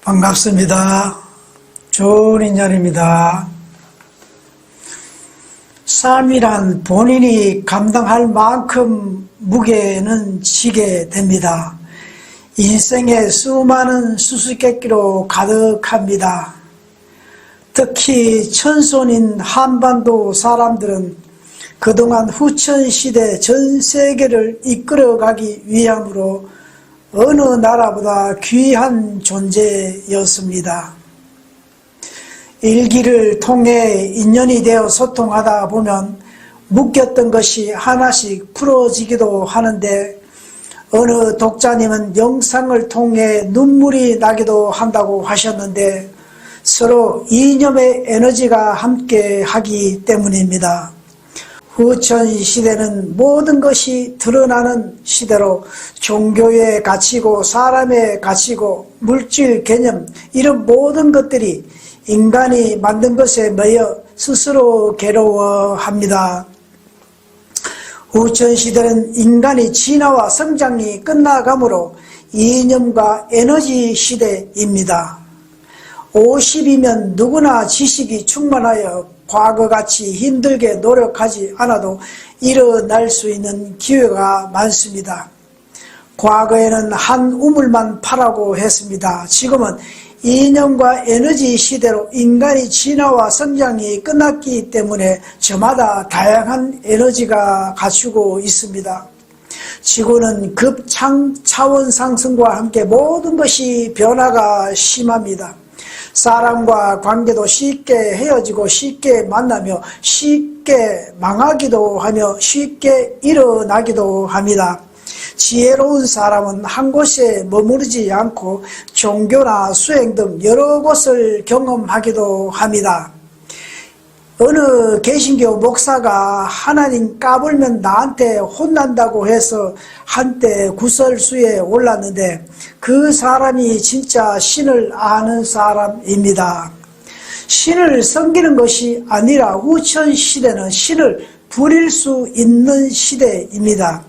반갑습니다. 좋은 인연입니다. 삶이란 본인이 감당할 만큼 무게는 지게 됩니다. 인생의 수많은 수수께끼로 가득합니다. 특히 천손인 한반도 사람들은 그동안 후천시대 전 세계를 이끌어가기 위함으로 어느 나라보다 귀한 존재였습니다. 일기를 통해 인연이 되어 소통하다 보면 묶였던 것이 하나씩 풀어지기도 하는데, 어느 독자님은 영상을 통해 눈물이 나기도 한다고 하셨는데, 서로 이념의 에너지가 함께 하기 때문입니다. 후천시대는 모든 것이 드러나는 시대로 종교의 가치고 사람의 가치고 물질 개념, 이런 모든 것들이 인간이 만든 것에 매여 스스로 괴로워합니다. 후천시대는 인간이 진화와 성장이 끝나가므로 이념과 에너지 시대입니다. 50이면 누구나 지식이 충만하여 과거같이 힘들게 노력하지 않아도 일어날 수 있는 기회가 많습니다. 과거에는 한 우물만 파라고 했습니다. 지금은 이념과 에너지 시대로 인간이 진화와 성장이 끝났기 때문에 저마다 다양한 에너지가 갖추고 있습니다. 지구는 급차원 상승과 함께 모든 것이 변화가 심합니다. 사람과 관계도 쉽게 헤어지고 쉽게 만나며 쉽게 망하기도 하며 쉽게 일어나기도 합니다. 지혜로운 사람은 한 곳에 머무르지 않고 종교나 수행 등 여러 곳을 경험하기도 합니다. 어느 개신교 목사가 하나님 까불면 나한테 혼난다고 해서 한때 구설수에 올랐는데, 그 사람이 진짜 신을 아는 사람입니다. 신을 섬기는 것이 아니라 후천시대는 신을 부릴 수 있는 시대입니다.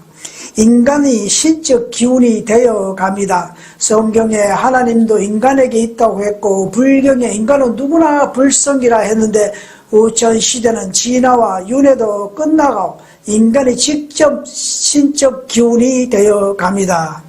인간이 신적 기운이 되어 갑니다. 성경에 하나님도 인간에게 있다고 했고, 불경에 인간은 누구나 불성이라 했는데, 후천시대는 진화와 윤회도 끝나고 인간이 직접 신적 기운이 되어 갑니다.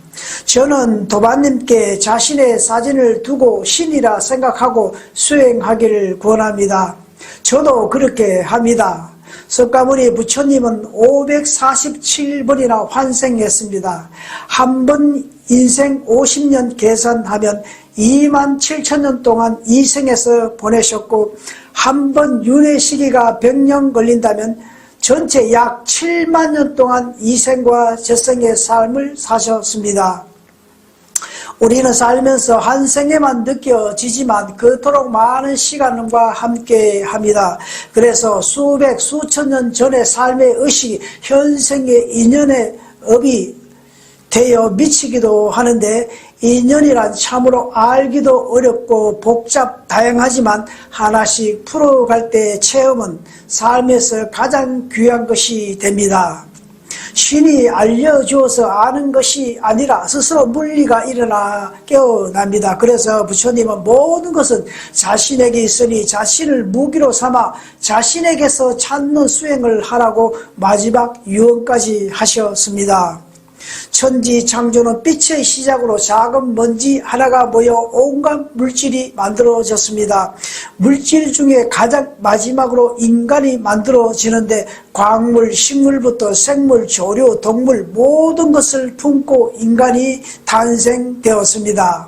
저는 도반님께 자신의 사진을 두고 신이라 생각하고 수행하기를 권합니다. 저도 그렇게 합니다. 석가모니 부처님은 547번이나 환생했습니다. 한 번 인생 50년 계산하면 27,000년 동안 이생에서 보내셨고, 한 번 윤회 시기가 100년 걸린다면 전체 약 7만 년 동안 이생과 저생의 삶을 사셨습니다. 우리는 살면서 한 생에만 느껴지지만 그토록 많은 시간과 함께 합니다. 그래서 수백 수천 년 전의 삶의 의식이 현생의 인연의 업이 되어 미치기도 하는데, 인연이란 참으로 알기도 어렵고 다양하지만 하나씩 풀어갈 때의 체험은 삶에서 가장 귀한 것이 됩니다. 신이 알려주어서 아는 것이 아니라 스스로 물리가 일어나 깨어납니다. 그래서 부처님은 모든 것은 자신에게 있으니 자신을 무기로 삼아 자신에게서 찾는 수행을 하라고 마지막 유언까지 하셨습니다. 천지 창조는 빛의 시작으로 작은 먼지 하나가 모여 온갖 물질이 만들어졌습니다. 물질 중에 가장 마지막으로 인간이 만들어지는데, 광물, 식물부터 생물, 조류, 동물 모든 것을 품고 인간이 탄생되었습니다.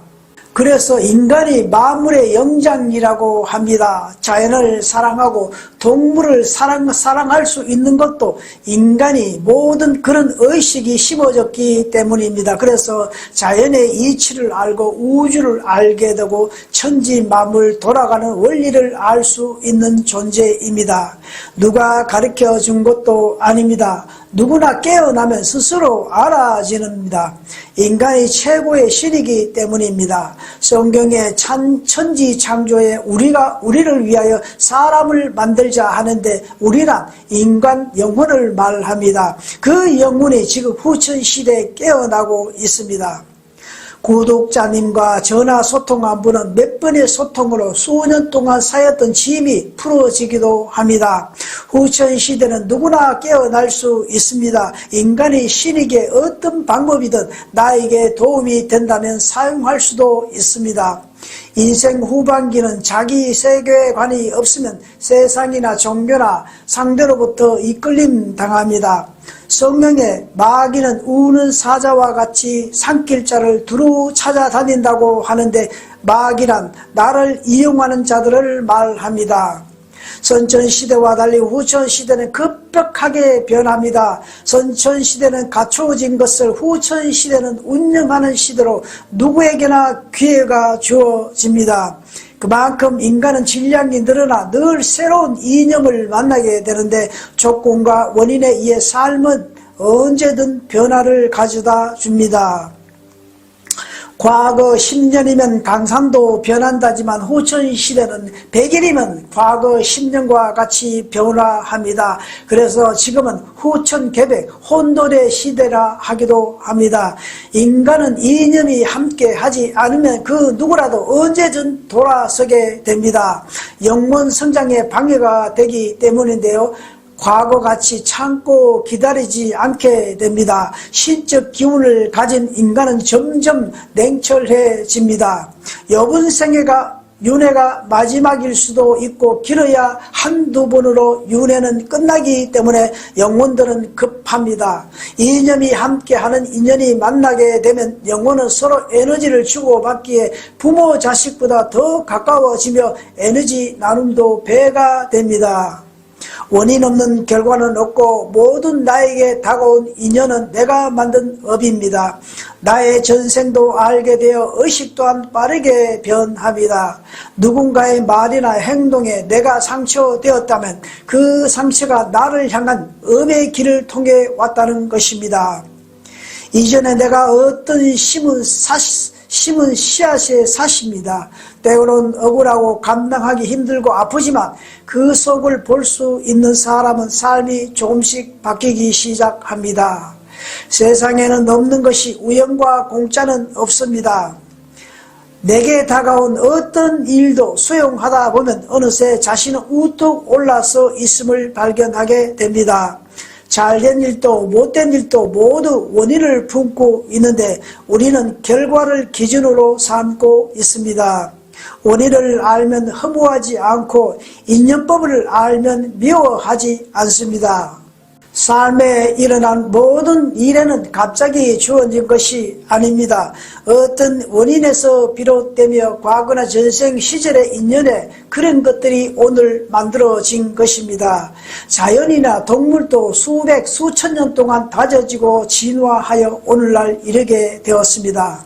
그래서 인간이 만물의 영장이라고 합니다. 자연을 사랑하고 동물을 사랑할 수 있는 것도 인간이 모든 그런 의식이 심어졌기 때문입니다. 그래서 자연의 이치를 알고 우주를 알게 되고 천지 만물 돌아가는 원리를 알 수 있는 존재입니다. 누가 가르쳐 준 것도 아닙니다. 누구나 깨어나면 스스로 알아지는입니다. 인간이 최고의 신이기 때문입니다. 성경에 천지 창조에 우리를 위하여 사람을 만들자 하는데, 우리란 인간 영혼을 말합니다. 그 영혼이 지금 후천시대에 깨어나고 있습니다. 구독자님과 전화 소통 안부는 몇 번의 소통으로 수년 동안 쌓였던 짐이 풀어지기도 합니다. 후천시대는 누구나 깨어날 수 있습니다. 인간이 신에게 어떤 방법이든 나에게 도움이 된다면 사용할 수도 있습니다. 인생 후반기는 자기 세계관이 없으면 세상이나 종교나 상대로부터 이끌림 당합니다. 성경에 마귀는 우는 사자와 같이 산길자를 두루 찾아다닌다고 하는데 마귀란 나를 이용하는 자들을 말합니다. 선천시대와 달리 후천시대는 급격하게 변합니다. 선천시대는 갖추어진 것을 후천시대는 운영하는 시대로 누구에게나 기회가 주어집니다. 그만큼 인간은 질량이 늘어나 늘 새로운 이념을 만나게 되는데 조건과 원인에 의해 삶은 언제든 변화를 가져다 줍니다. 과거 10년이면 강산도 변한다지만 후천시대는 100일이면 과거 10년과 같이 변화합니다. 그래서 지금은 후천개백 혼돈의 시대라 하기도 합니다. 인간은 이념이 함께 하지 않으면 그 누구라도 언제든 돌아서게 됩니다. 영혼 성장에 방해가 되기 때문인데요. 과거같이 참고 기다리지 않게 됩니다. 신적 기운을 가진 인간은 점점 냉철해집니다. 여분생애가 윤회가 마지막일 수도 있고 길어야 한두 번으로 윤회는 끝나기 때문에 영혼들은 급합니다. 이념이 함께하는 인연이 만나게 되면 영혼은 서로 에너지를 주고받기에 부모 자식보다 더 가까워지며 에너지 나눔도 배가 됩니다. 원인 없는 결과는 없고 모든 나에게 다가온 인연은 내가 만든 업입니다. 나의 전생도 알게 되어 의식 또한 빠르게 변합니다. 누군가의 말이나 행동에 내가 상처되었다면 그 상처가 나를 향한 업의 길을 통해 왔다는 것입니다. 이전에 내가 어떤 심은 씨앗의 사십니다. 때로는 억울하고 감당하기 힘들고 아프지만 그 속을 볼 수 있는 사람은 삶이 조금씩 바뀌기 시작합니다. 세상에는 없는 것이 우연과 공짜는 없습니다. 내게 다가온 어떤 일도 수용하다 보면 어느새 자신은 우뚝 올라서 있음을 발견하게 됩니다. 잘된 일도 못된 일도 모두 원인을 품고 있는데 우리는 결과를 기준으로 삼고 있습니다. 원인을 알면 허무하지 않고 인연법을 알면 미워하지 않습니다. 삶에 일어난 모든 일에는 갑자기 주어진 것이 아닙니다. 어떤 원인에서 비롯되며 과거나 전생 시절의 인연에 그런 것들이 오늘 만들어진 것입니다. 자연이나 동물도 수백 수천 년 동안 다져지고 진화하여 오늘날 이르게 되었습니다.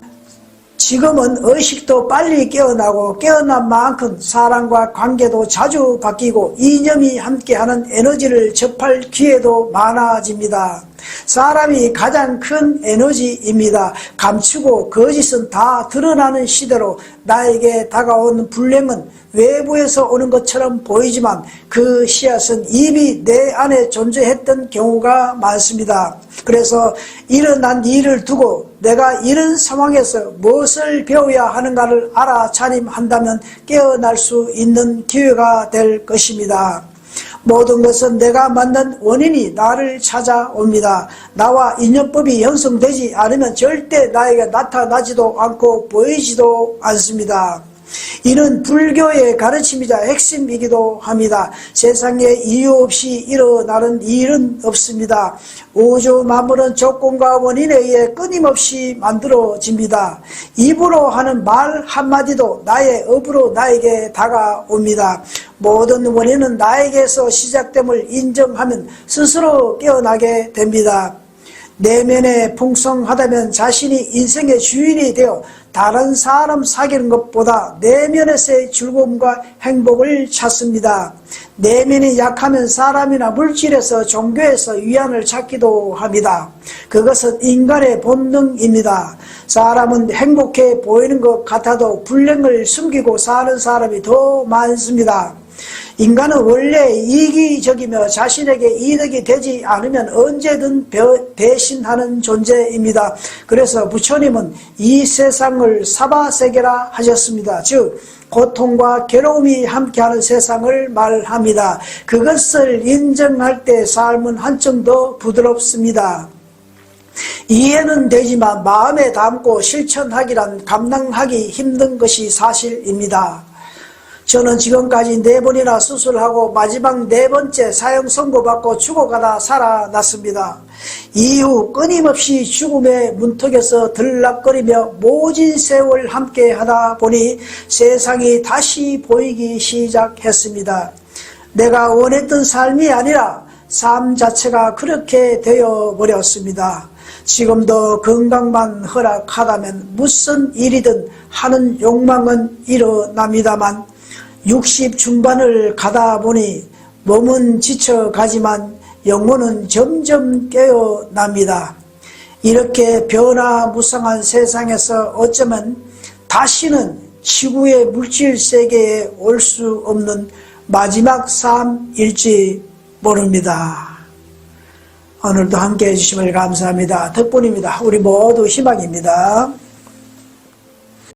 지금은 의식도 빨리 깨어나고 깨어난 만큼 사람과 관계도 자주 바뀌고 이념이 함께하는 에너지를 접할 기회도 많아집니다. 사람이 가장 큰 에너지입니다. 감추고 거짓은 다 드러나는 시대로 나에게 다가온 불행은 외부에서 오는 것처럼 보이지만 그 씨앗은 이미 내 안에 존재했던 경우가 많습니다. 그래서 일어난 일을 두고 내가 이런 상황에서 무엇을 배워야 하는가를 알아차림한다면 깨어날 수 있는 기회가 될 것입니다. 모든 것은 내가 만든 원인이 나를 찾아옵니다. 나와 인연법이 형성되지 않으면 절대 나에게 나타나지도 않고 보이지도 않습니다. 이는 불교의 가르침이자 핵심이기도 합니다. 세상에 이유 없이 일어나는 일은 없습니다. 우주 만물은 조건과 원인에 의해 끊임없이 만들어집니다. 입으로 하는 말 한마디도 나의 업으로 나에게 다가옵니다. 모든 원인은 나에게서 시작됨을 인정하면 스스로 깨어나게 됩니다. 내면에 풍성하다면 자신이 인생의 주인이 되어 다른 사람 사귀는 것보다 내면에서의 즐거움과 행복을 찾습니다. 내면이 약하면 사람이나 물질에서 종교에서 위안을 찾기도 합니다. 그것은 인간의 본능입니다. 사람은 행복해 보이는 것 같아도 불행을 숨기고 사는 사람이 더 많습니다. 인간은 원래 이기적이며 자신에게 이득이 되지 않으면 언제든 배신하는 존재입니다. 그래서 부처님은 이 세상을 사바세계라 하셨습니다. 즉 고통과 괴로움이 함께하는 세상을 말합니다. 그것을 인정할 때 삶은 한층 더 부드럽습니다. 이해는 되지만 마음에 담고 실천하기란 감당하기 힘든 것이 사실입니다. 저는 지금까지 4번이나 수술하고 마지막 4번째 사형 선고받고 죽어가다 살아났습니다. 이후 끊임없이 죽음의 문턱에서 들락거리며 모진 세월 함께 하다 보니 세상이 다시 보이기 시작했습니다. 내가 원했던 삶이 아니라 삶 자체가 그렇게 되어버렸습니다. 지금도 건강만 허락하다면 무슨 일이든 하는 욕망은 일어납니다만 60 중반을 가다 보니 몸은 지쳐가지만 영혼은 점점 깨어납니다. 이렇게 변화무쌍한 세상에서 어쩌면 다시는 지구의 물질 세계에 올 수 없는 마지막 삶일지 모릅니다. 오늘도 함께해 주심을 감사합니다. 덕분입니다. 우리 모두 희망입니다.